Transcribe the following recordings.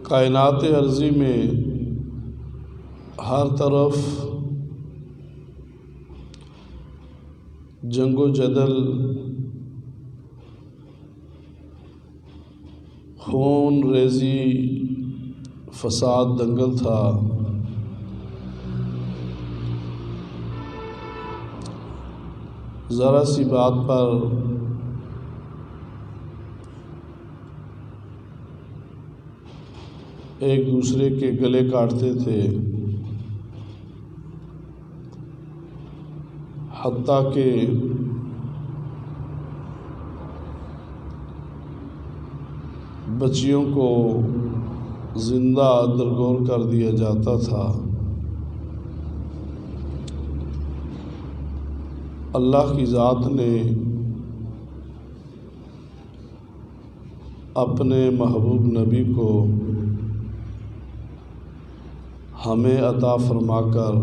کائنات ارضی میں ہر طرف جنگ و جدل، خون ریزی، فساد، دنگل تھا۔ ذرا سی بات پر ایک دوسرے کے گلے کاٹتے تھے، حتیٰ کہ بچیوں کو زندہ درگور کر دیا جاتا تھا۔ اللہ کی ذات نے اپنے محبوب نبی کو ہمیں عطا فرما کر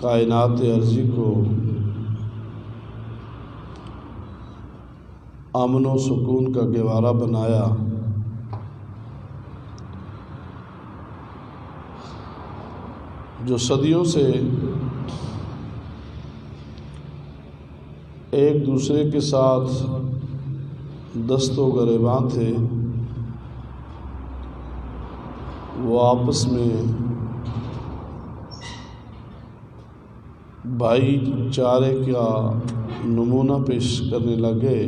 کائنات ارضی کو امن و سکون کا گہوارہ بنایا۔ جو صدیوں سے ایک دوسرے کے ساتھ دست و گریباں تھے، وہ آپس میں بھائی چارے کا نمونہ پیش کرنے لگے۔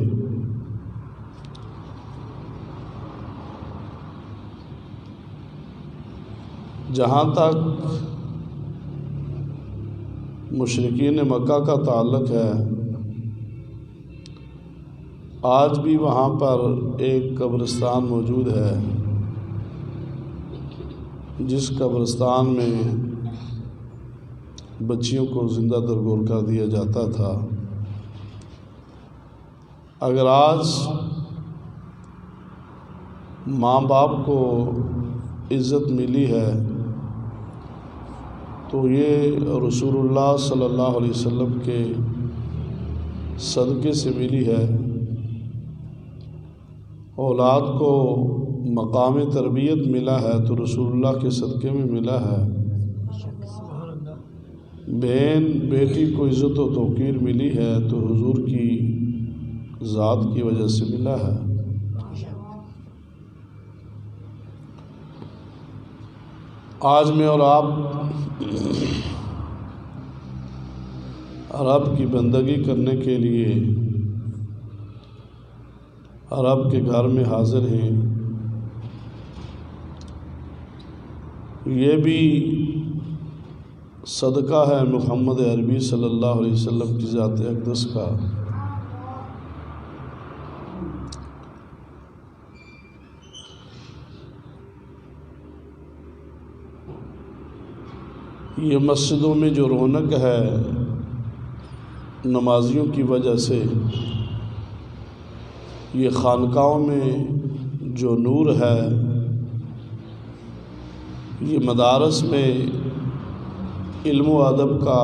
جہاں تک مشرکین مکہ کا تعلق ہے، آج بھی وہاں پر ایک قبرستان موجود ہے، جس قبرستان میں بچیوں کو زندہ درگور کر دیا جاتا تھا۔ اگر آج ماں باپ کو عزت ملی ہے تو یہ رسول اللہ صلی اللہ علیہ وسلم کے صدقے سے ملی ہے۔ اولاد کو مقام تربیت ملا ہے تو رسول اللہ کے صدقے میں ملا ہے۔ بہن بیٹی کو عزت و توقیر ملی ہے تو حضور کی ذات کی وجہ سے ملا ہے۔ آج میں اور آپ رب کی بندگی کرنے کے لیے رب کے گھر میں حاضر ہیں۔ یہ بھی صدقہ ہے محمد عربی صلی اللہ علیہ وسلم کی ذات اقدس کا۔ یہ مسجدوں میں جو رونق ہے نمازیوں کی وجہ سے، یہ خانقاہوں میں جو نور ہے، یہ مدارس میں علم و ادب کا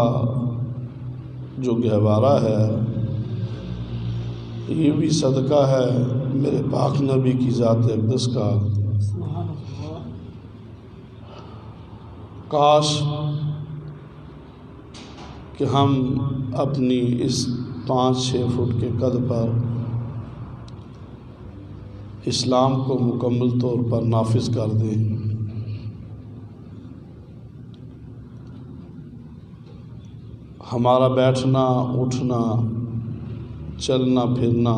جو گہوارہ ہے، یہ بھی صدقہ ہے میرے پاک نبی کی ذات اقدس کا۔ کاش کہ ہم اپنی اس 5-6 فٹ کے قد پر اسلام کو مکمل طور پر نافذ کر دیں۔ ہمارا بیٹھنا، اٹھنا، چلنا پھرنا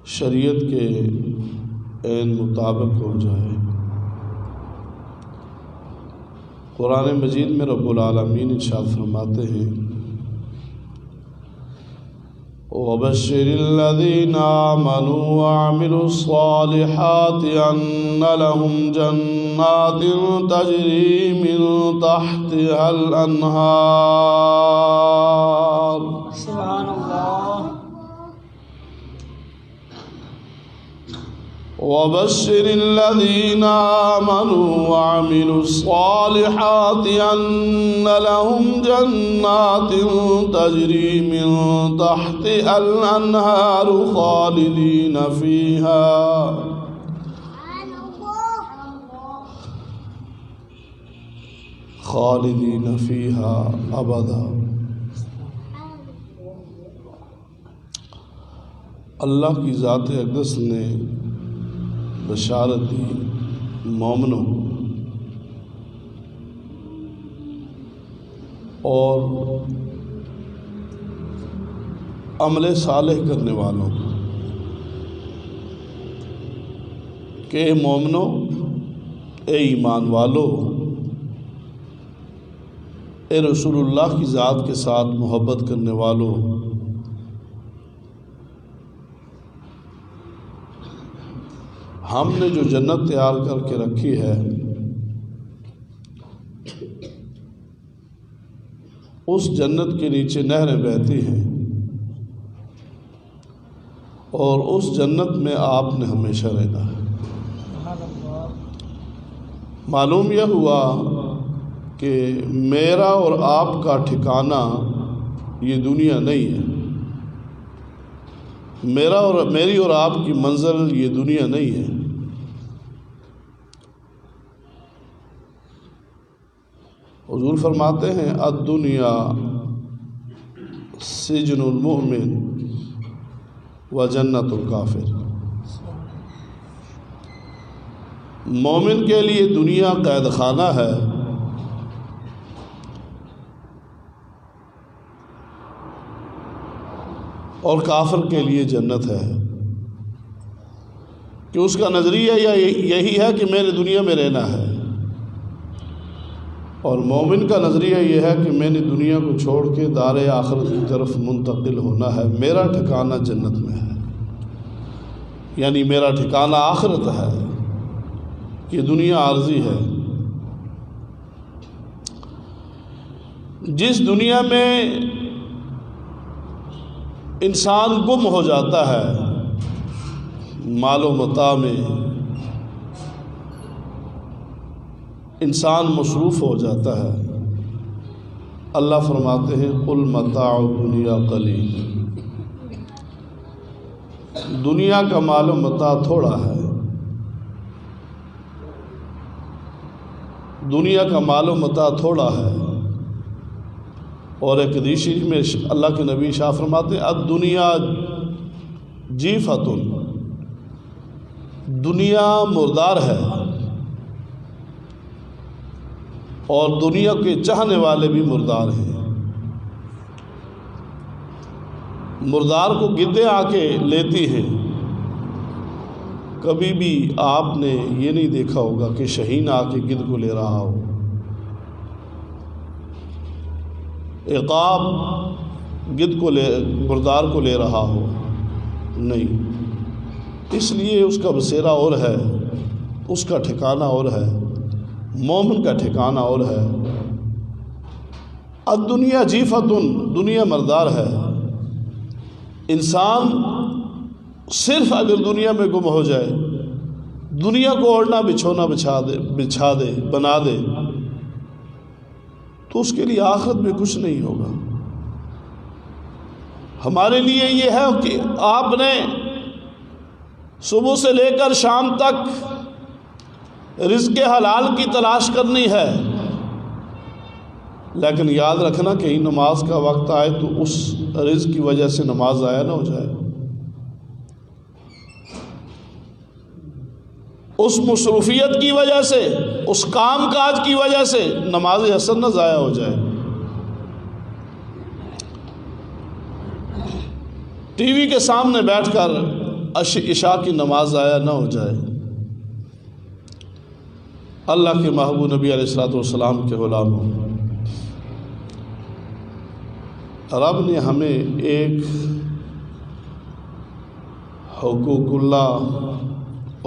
شریعت کے عین مطابق ہو جائے۔ قرآن مجید میں رب العالمین ارشاد فرماتے ہیں، وَبَشِّرِ الَّذِينَ آمَنُوا وَعَمِلُوا الصَّالِحَاتِ أَنَّ لَهُمْ جَنَّاتٍ تَجْرِي مِن تَحْتِهَا الْأَنْهَارُ۔ سبحان اللہ۔ وبشر الذين آمنوا وعملوا الصالحات أن لهم جنات تجري من تحتها الأنهار خالدين فيها أبدا۔ اللہ کی ذات اقدس نے بشارت دی مومنوں اور عمل صالح کرنے والوں کو کہ اے مومنوں، اے ایمان والو، اے رسول اللہ کی ذات کے ساتھ محبت کرنے والوں، ہم نے جو جنت تیار کر کے رکھی ہے اس جنت کے نیچے نہریں بہتی ہیں اور اس جنت میں آپ نے ہمیشہ رہنا ہے۔ معلوم یہ ہوا کہ میرا اور آپ کا ٹھکانہ یہ دنیا نہیں ہے، میری اور آپ کی منزل یہ دنیا نہیں ہے۔ حضور فرماتے ہیں الدنیا سجن المؤمن و جنت الکافر۔ مومن کے لیے دنیا قید خانہ ہے اور کافر کے لیے جنت ہے، کہ اس کا نظریہ یہی ہے کہ میں نے دنیا میں رہنا ہے، اور مومن کا نظریہ یہ ہے کہ میں نے دنیا کو چھوڑ کے دار آخرت کی طرف منتقل ہونا ہے، میرا ٹھکانہ جنت میں ہے، یعنی میرا ٹھکانہ آخرت ہے، یہ دنیا عارضی ہے۔ جس دنیا میں انسان گم ہو جاتا ہے مال و متاع میں، انسان مصروف ہو جاتا ہے، اللہ فرماتے ہیں قل متاع الدنیا قلیل، دنیا کا مال و متاع تھوڑا ہے، دنیا کا مال و متاع تھوڑا ہے۔ اور ایک حدیث شریف میں اللہ کے نبی شاہ فرماتے ہیں الدنیا جیفۃ، دنیا مردار ہے، اور دنیا کے چاہنے والے بھی مردار ہیں۔ مردار کو گدے آ کے لیتی ہیں، کبھی بھی آپ نے یہ نہیں دیکھا ہوگا کہ شہین آ کے گدھ کو لے رہا ہو، عقاب مردار کو لے رہا ہو، نہیں۔ اس لیے اس کا بسیرا اور ہے، اس کا ٹھکانہ اور ہے، مومن کا ٹھکانہ اور ہے۔ الدنیا جیفۃ، دنیا مردار ہے۔ انسان صرف اگر دنیا میں گم ہو جائے، دنیا کو اوڑھنا بچھونا بچھا دے بنا دے، تو اس کے لیے آخرت میں کچھ نہیں ہوگا۔ ہمارے لیے یہ ہے کہ آپ نے صبح سے لے کر شام تک رزق حلال کی تلاش کرنی ہے، لیکن یاد رکھنا کہیں نماز کا وقت آئے تو اس رزق کی وجہ سے نماز ضائع نہ ہو جائے، اس مصروفیت کی وجہ سے، اس کام کاج کی وجہ سے نماز حسن نہ ضائع ہو جائے، ٹی وی کے سامنے بیٹھ کر عشاء کی نماز ضائع نہ ہو جائے۔ اللہ کے محبوب نبی علیہ الصلوۃ والسلام کے غلاموں، رب نے ہمیں ایک حقوق اللہ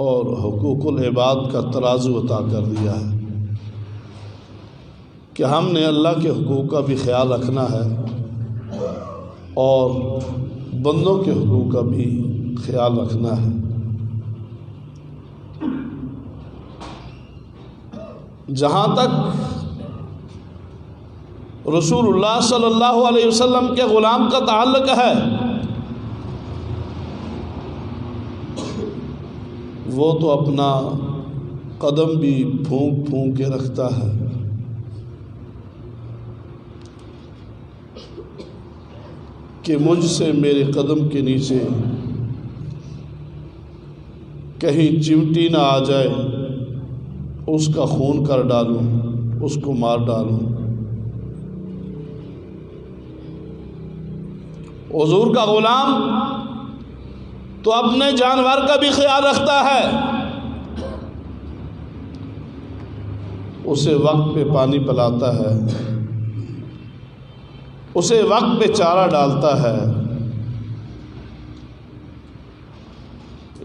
اور حقوق العباد کا ترازو عطا کر دیا ہے کہ ہم نے اللہ کے حقوق کا بھی خیال رکھنا ہے اور بندوں کے حقوق کا بھی خیال رکھنا ہے۔ جہاں تک رسول اللہ صلی اللہ علیہ وسلم کے غلام کا تعلق ہے، وہ تو اپنا قدم بھی پھونک پھونک کے رکھتا ہے، کہ مجھ سے میرے قدم کے نیچے کہیں چمٹی نہ آ جائے، اس کا خون کر ڈالوں، اس کو مار ڈالوں۔ حضور کا غلام تو اپنے جانور کا بھی خیال رکھتا ہے، اسے وقت پہ پانی پلاتا ہے، اسے وقت پہ چارہ ڈالتا ہے،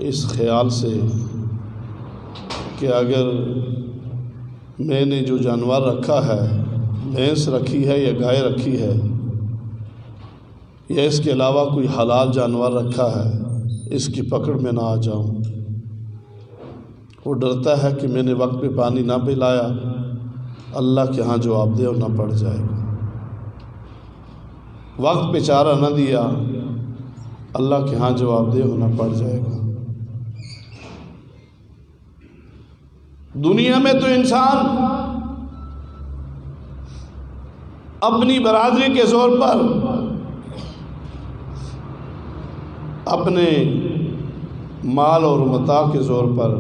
اس خیال سے کہ اگر میں نے جو جانور رکھا ہے، بھینس رکھی ہے یا گائے رکھی ہے، یا اس کے علاوہ کوئی حلال جانور رکھا ہے، اس کی پکڑ میں نہ آ جاؤں۔ وہ ڈرتا ہے کہ میں نے وقت پہ پانی نہ پلایا، اللہ کے ہاں جواب دہ نہ پڑ جائے گا، وقت پہ چارہ نہ دیا، اللہ کے ہاں جواب دہ ہونا پڑ جائے گا۔ دنیا میں تو انسان اپنی برادری کے زور پر، اپنے مال اور متاع کے زور پر،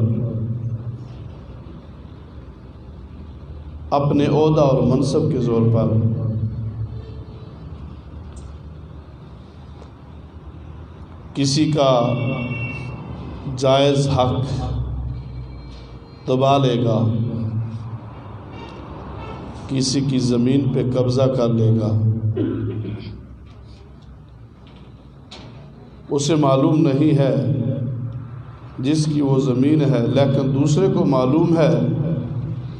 اپنے عہدہ اور منصب کے زور پر کسی کا جائز حق دبا لے گا، کسی کی زمین پہ قبضہ کر لے گا، اسے معلوم نہیں ہے جس کی وہ زمین ہے، لیکن دوسرے کو معلوم ہے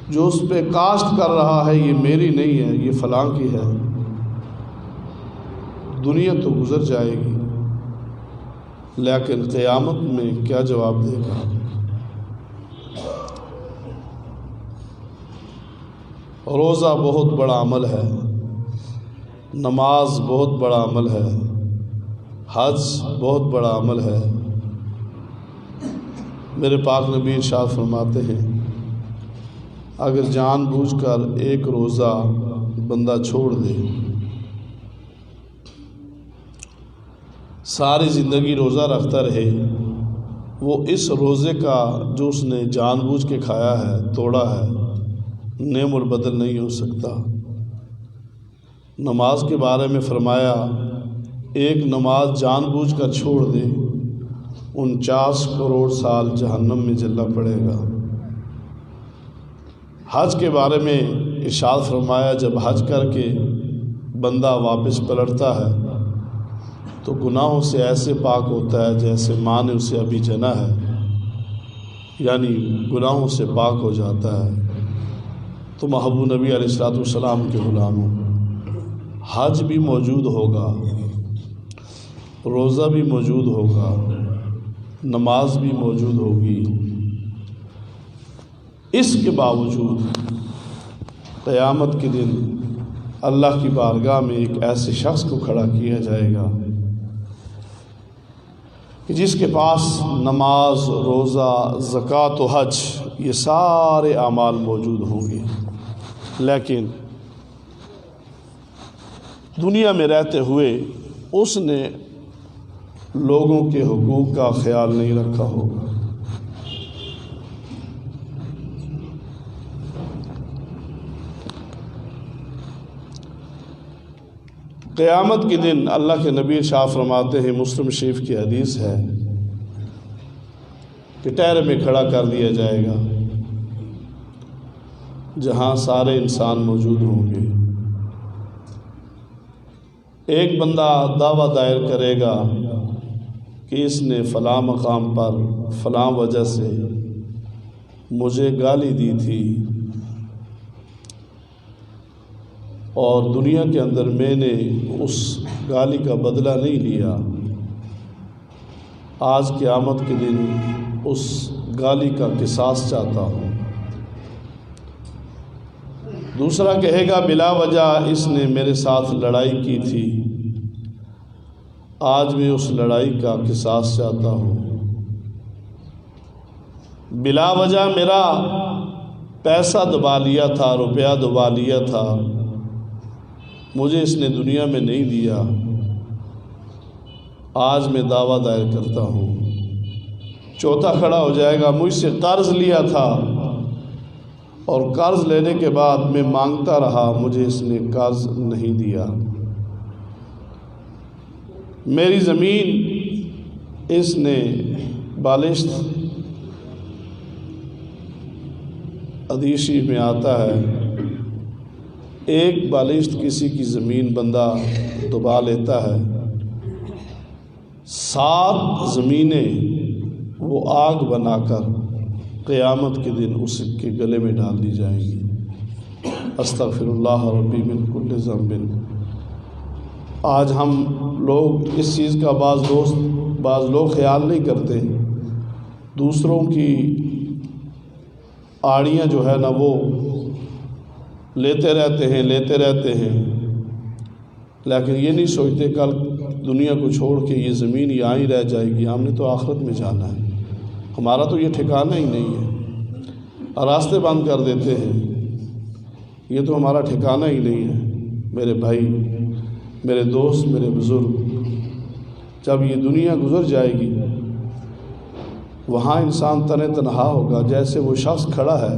جو اس پہ کاشت کر رہا ہے یہ میری نہیں ہے، یہ فلاں کی ہے۔ دنیا تو گزر جائے گی، لیکن قیامت میں کیا جواب دے گا؟ روزہ بہت بڑا عمل ہے، نماز بہت بڑا عمل ہے، حج بہت بڑا عمل ہے۔ میرے پاک نبی ارشاد فرماتے ہیں اگر جان بوجھ کر ایک روزہ بندہ چھوڑ دے، ساری زندگی روزہ رکھتا رہے، وہ اس روزے کا جو اس نے جان بوجھ کے کھایا ہے، توڑا ہے، نعم البدل نہیں ہو سکتا۔ نماز کے بارے میں فرمایا ایک نماز جان بوجھ کر چھوڑ دے 49 کروڑ سال جہنم میں جلنا پڑے گا۔ حج کے بارے میں ارشاد فرمایا جب حج کر کے بندہ واپس پلٹتا ہے تو گناہوں سے ایسے پاک ہوتا ہے جیسے ماں نے اسے ابھی جنا ہے، یعنی گناہوں سے پاک ہو جاتا ہے۔ تو محبوب نبی علیہ السلام کے غلاموں، حج بھی موجود ہوگا، روزہ بھی موجود ہوگا، نماز بھی موجود ہوگی، اس کے باوجود قیامت کے دن اللہ کی بارگاہ میں ایک ایسے شخص کو کھڑا کیا جائے گا کہ جس کے پاس نماز، روزہ، زکوٰۃ و حج یہ سارے اعمال موجود ہوں گے، لیکن دنیا میں رہتے ہوئے اس نے لوگوں کے حقوق کا خیال نہیں رکھا ہوگا۔ قیامت کے دن اللہ کے نبی ارشاد فرماتے ہیں، مسلم شریف کی حدیث ہے کہ ٹہر میں کھڑا کر دیا جائے گا جہاں سارے انسان موجود ہوں گے۔ ایک بندہ دعویٰ دائر کرے گا کہ اس نے فلاں مقام پر فلاں وجہ سے مجھے گالی دی تھی اور دنیا کے اندر میں نے اس گالی کا بدلہ نہیں لیا، آج قیامت کے دن اس گالی کا قصاص چاہتا ہوں۔ دوسرا کہے گا بلا وجہ اس نے میرے ساتھ لڑائی کی تھی، آج میں اس لڑائی کا قصاص چاہتا ہوں۔ بلا وجہ میرا پیسہ دبا لیا تھا، روپیہ دبا لیا تھا، مجھے اس نے دنیا میں نہیں دیا، آج میں دعویٰ دائر کرتا ہوں۔ چوتھا کھڑا ہو جائے گا مجھ سے قرض لیا تھا اور قرض لینے کے بعد میں مانگتا رہا، مجھے اس نے قرض نہیں دیا۔ میری زمین اس نے بالشت، حدیث شریف میں آتا ہے ایک بالشت کسی کی زمین بندہ دبا لیتا ہے، 7 زمینیں وہ آگ بنا کر قیامت کے دن اس کے گلے میں ڈال دی جائیں گی۔ استغفر اللہ ربی من کل ذنب۔ آج ہم لوگ اس چیز کا بعض لوگ خیال نہیں کرتے، دوسروں کی آڑیاں جو ہے نا وہ لیتے رہتے ہیں، لیکن یہ نہیں سوچتے کل دنیا کو چھوڑ کے یہ زمین یہاں ہی رہ جائے گی، ہم نے تو آخرت میں جانا ہے، ہمارا تو یہ ٹھکانہ ہی نہیں ہے، راستے بند کر دیتے ہیں، یہ تو ہمارا ٹھکانہ ہی نہیں ہے۔ میرے بھائی، میرے دوست، میرے بزرگ، جب یہ دنیا گزر جائے گی وہاں انسان تنہا ہوگا، جیسے وہ شخص کھڑا ہے،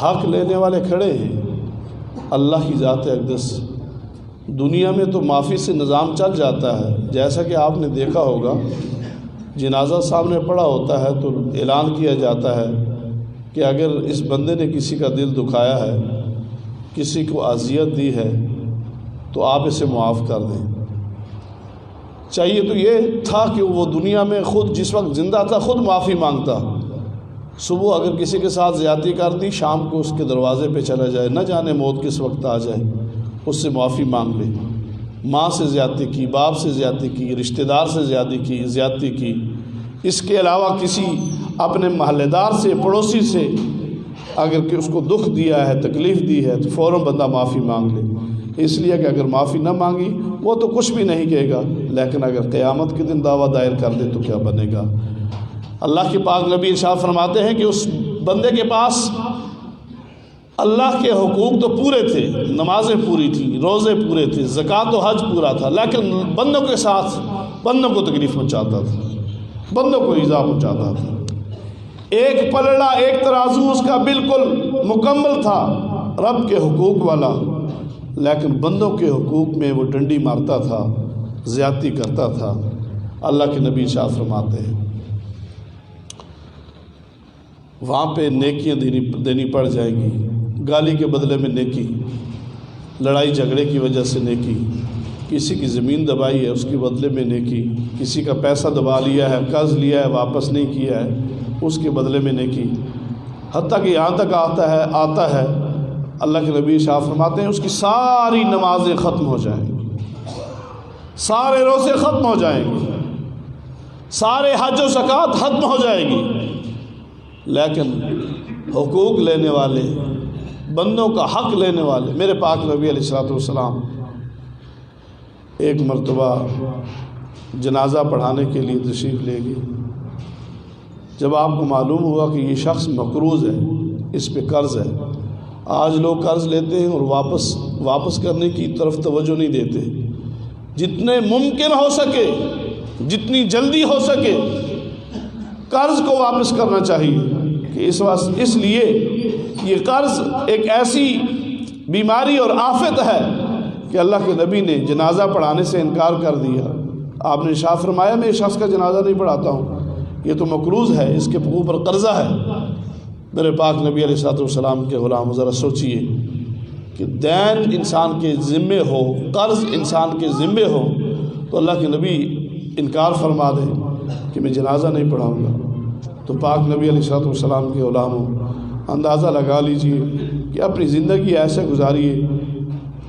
حق لینے والے کھڑے ہیں، اللہ کی ذات اقدس۔ دنیا میں تو معافی سے نظام چل جاتا ہے، جیسا کہ آپ نے دیکھا ہوگا، جنازہ سامنے پڑا ہوتا ہے تو اعلان کیا جاتا ہے کہ اگر اس بندے نے کسی کا دل دکھایا ہے، کسی کو اذیت دی ہے تو آپ اسے معاف کر دیں۔ چاہیے تو یہ تھا کہ وہ دنیا میں خود جس وقت زندہ تھا خود معافی مانگتا، صبح اگر کسی کے ساتھ زیادتی کر دی شام کو اس کے دروازے پہ چلا جائے، نہ جانے موت کس وقت آ جائے، اس سے معافی مانگ لے۔ ماں سے زیادتی کی، باپ سے زیادتی کی، رشتہ دار سے زیادتی کی، اس کے علاوہ کسی اپنے محلے دار سے، پڑوسی سے اگر کہ اس کو دکھ دیا ہے، تکلیف دی ہے تو فوراً بندہ معافی مانگ لے، اس لیے کہ اگر معافی نہ مانگی وہ تو کچھ بھی نہیں کہے گا، لیکن اگر قیامت کے دن دعویٰ دائر کر دے تو کیا بنے گا۔ اللہ کے پاک نبی ارشاد فرماتے ہیں کہ اس بندے کے پاس اللہ کے حقوق تو پورے تھے، نمازیں پوری تھیں، روزے پورے تھے، زکوٰۃ و حج پورا تھا، لیکن بندوں کے ساتھ بندوں کو تکلیف پہنچاتا تھا، بندوں کو ایذا پہنچاتا تھا۔ ایک پلڑا، ایک ترازو اس کا بالکل مکمل تھا رب کے حقوق والا، لیکن بندوں کے حقوق میں وہ ڈنڈی مارتا تھا، زیادتی کرتا تھا۔ اللہ کے نبی ارشاد فرماتے ہیں وہاں پہ نیکیاں دینی پڑ جائیں گی، گالی کے بدلے میں نیکی، لڑائی جھگڑے کی وجہ سے نیکی، کسی کی زمین دبائی ہے اس کے بدلے میں نیکی، کسی کا پیسہ دبا لیا ہے، قرض لیا ہے واپس نہیں کیا ہے اس کے بدلے میں نیکی، حتیٰ کہ یہاں تک آتا ہے اللہ کے نبی ارشاد فرماتے ہیں اس کی ساری نمازیں ختم ہو جائیں گی، سارے روزے ختم ہو جائیں گے، سارے حج و زکوٰۃ ختم ہو جائے گی، لیکن حقوق لینے والے، بندوں کا حق لینے والے، میرے پاک نبی علیہ الصلوۃ والسلام ایک مرتبہ جنازہ پڑھانے کے لیے تشریف لے گئے۔ جب آپ کو معلوم ہوا کہ یہ شخص مقروض ہے، اس پہ قرض ہے، آج لوگ قرض لیتے ہیں اور واپس کرنے کی طرف توجہ نہیں دیتے، جتنے ممکن ہو سکے، جتنی جلدی ہو سکے قرض کو واپس کرنا چاہیے، کہ اس لیے یہ قرض ایک ایسی بیماری اور آفت ہے کہ اللہ کے نبی نے جنازہ پڑھانے سے انکار کر دیا۔ آپ نے ارشاد فرمایا میں اس شخص کا جنازہ نہیں پڑھاتا ہوں، یہ تو مقروض ہے، اس کے اوپر قرضہ ہے۔ میرے پاک نبی علیہ الصلوۃ والسلام کے غلام ذرا سوچئے کہ دین انسان کے ذمے ہو، قرض انسان کے ذمے ہو تو اللہ کے نبی انکار فرما دیں کہ میں جنازہ نہیں پڑھاؤں گا، تو پاک نبی علیہ الصلوۃ والسلام کے غلاموں اندازہ لگا لیجئے کہ اپنی زندگی ایسے گزاریے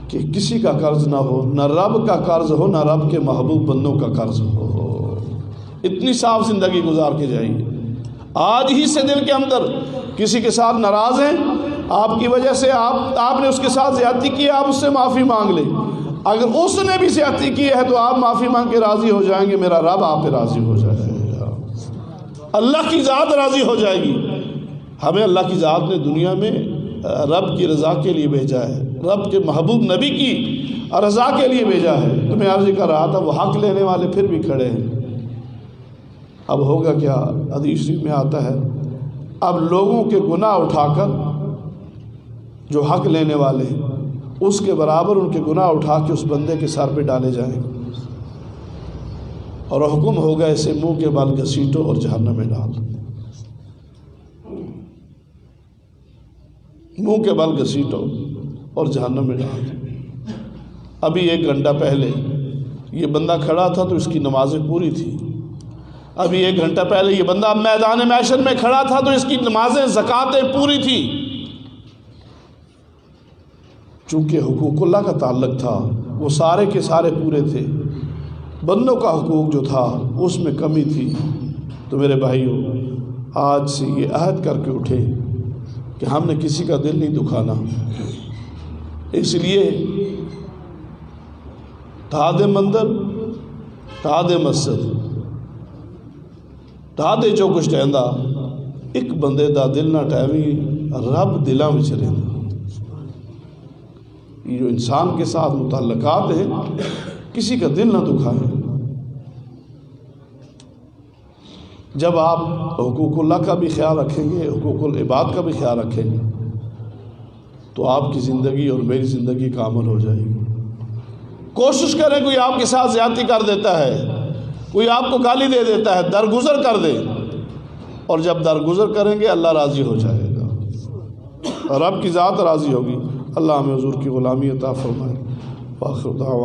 کہ کسی کا قرض نہ ہو، نہ رب کا قرض ہو، نہ رب کے محبوب بندوں کا قرض ہو، اتنی صاف زندگی گزار کے جائیے۔ آج ہی سے دل کے اندر کسی کے ساتھ ناراض ہیں آپ کی وجہ سے آپ نے اس کے ساتھ زیادتی کی ہے، آپ اس سے معافی مانگ لیں۔ اگر اس نے بھی زیادتی کی ہے تو آپ معافی مانگ کے راضی ہو جائیں گے، میرا رب آپ پہ راضی ہو جائے گا، اللہ کی ذات راضی ہو جائے گی۔ ہمیں اللہ کی ذات نے دنیا میں رب کی رضا کے لیے بھیجا ہے، رب کے محبوب نبی کی رضا کے لیے بھیجا ہے۔ تو میں عرض کر رہا تھا وہ حق لینے والے پھر بھی کھڑے ہیں، اب ہوگا کیا؟ حدیث شریف میں آتا ہے اب لوگوں کے گناہ اٹھا کر جو حق لینے والے ہیں اس کے برابر ان کے گناہ اٹھا کے اس بندے کے سر پہ ڈالے جائیں گے، اور حکم ہوگا اسے منہ کے بل گھسیٹو اور جہنم میں ڈال، منہ کے بل گھسیٹو اور جہنم میں ڈال۔ ابھی 1 گھنٹہ پہلے یہ بندہ کھڑا تھا تو اس کی نمازیں پوری تھی، ابھی 1 گھنٹہ پہلے یہ بندہ میدان محشر میں کھڑا تھا تو اس کی نمازیں زکاتیں پوری تھی۔ چونکہ حقوق اللہ کا تعلق تھا وہ سارے کے سارے پورے تھے، بندوں کا حقوق جو تھا اس میں کمی تھی۔ تو میرے بھائیوں، آج سے یہ عہد کر کے اٹھے کہ ہم نے کسی کا دل نہیں دکھانا، اس لیے ٹھا دے مندر ٹھا دے مسجد ٹھا دے جو کچھ ٹہندا، ایک بندے دا دل نہ ٹہویں رب دلاں وچ رہندا۔ یہ جو انسان کے ساتھ متعلقات ہیں کسی کا دل نہ دکھائیں۔ جب آپ حقوق اللہ کا بھی خیال رکھیں گے، حقوق العباد کا بھی خیال رکھیں گے، تو آپ کی زندگی اور میری زندگی کامل ہو جائے گی۔ کوشش کریں کوئی آپ کے ساتھ زیادتی کر دیتا ہے، کوئی آپ کو گالی دے دیتا ہے، درگزر کر دے، اور جب درگزر کریں گے اللہ راضی ہو جائے گا، رب کی ذات راضی ہوگی۔ اللہ ہمیں حضور کی غلامی عطا فرمائے۔ وآخر دعوانا